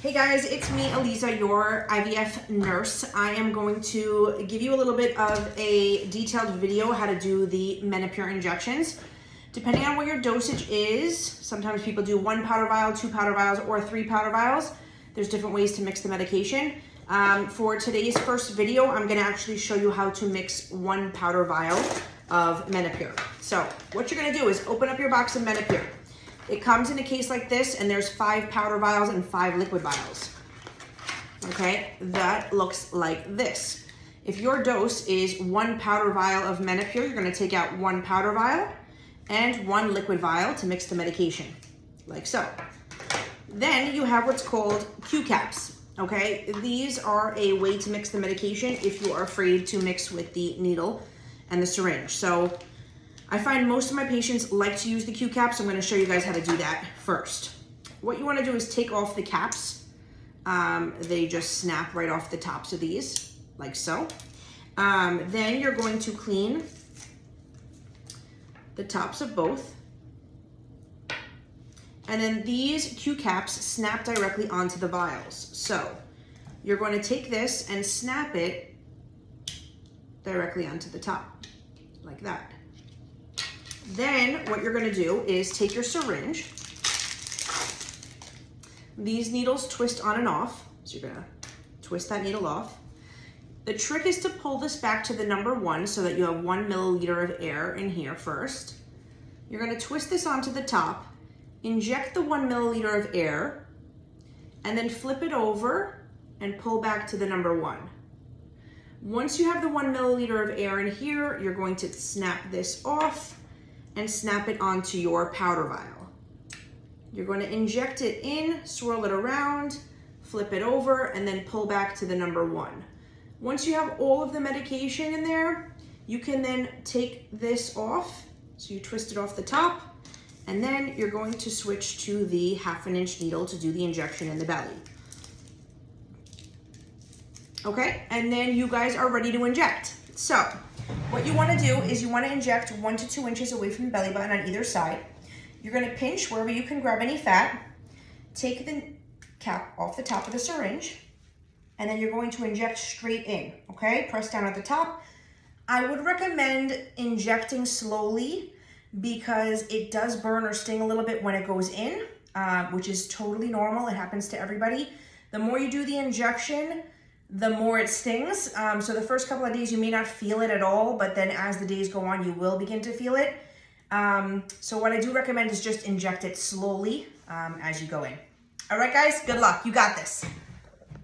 Hey guys, it's me, Eliza, your IVF nurse. I am going to give you a little bit of a detailed video how to do the menopur injections. Depending on what your dosage is, sometimes people do 1 powder vial, 2 powder vials, or 3 powder vials. There's different ways to mix the medication. For today's first video, I'm gonna actually show you how to mix 1 powder vial of menopur. So what you're gonna do is open up your box of menopur. It comes in a case like this, and there's 5 powder vials and 5 liquid vials. Okay, that looks like this. If your dose is 1 powder vial of menopur, you're gonna take out 1 powder vial and 1 liquid vial to mix the medication, like so. Then you have what's called Qcaps, okay? These are a way to mix the medication if you are afraid to mix with the needle and the syringe. So I find most of my patients like to use the Qcaps. I'm going to show you guys how to do that first. What you want to do is take off the caps. They just snap right off the tops of these, like so. Then you're going to clean the tops of both. And then these Qcaps snap directly onto the vials. So you're going to take this and snap it directly onto the top, like that. Then what you're going to do is take your syringe. These needles twist on and off, so you're going to twist that needle off. The trick is to pull this back to the number 1 so that you have 1 milliliter of air in here first. You're going to twist this onto the top, inject the 1 milliliter of air, and then flip it over and pull back to the number 1. Once you have the 1 milliliter of air in here, you're going to snap this off and snap it onto your powder vial. You're going to inject it in, swirl it around, flip it over, and then pull back to the number 1. Once you have all of the medication in there, you can then take this off. So you twist it off the top, and then you're going to switch to the 1/2 inch needle to do the injection in the belly. Okay, and then you guys are ready to inject. So what you want to do is you want to inject 1 to 2 inches away from the belly button on either side. You're going to pinch wherever you can grab any fat, take the cap off the top of the syringe, and then you're going to inject straight in, okay? Press down at the top. I would recommend injecting slowly because it does burn or sting a little bit when it goes in, which is totally normal. It happens to everybody. The more you do the injection, the more it stings. So the first couple of days you may not feel it at all, but then as the days go on, you will begin to feel it. So what I do recommend is just inject it slowly as you go in. All right, guys, good luck. You got this.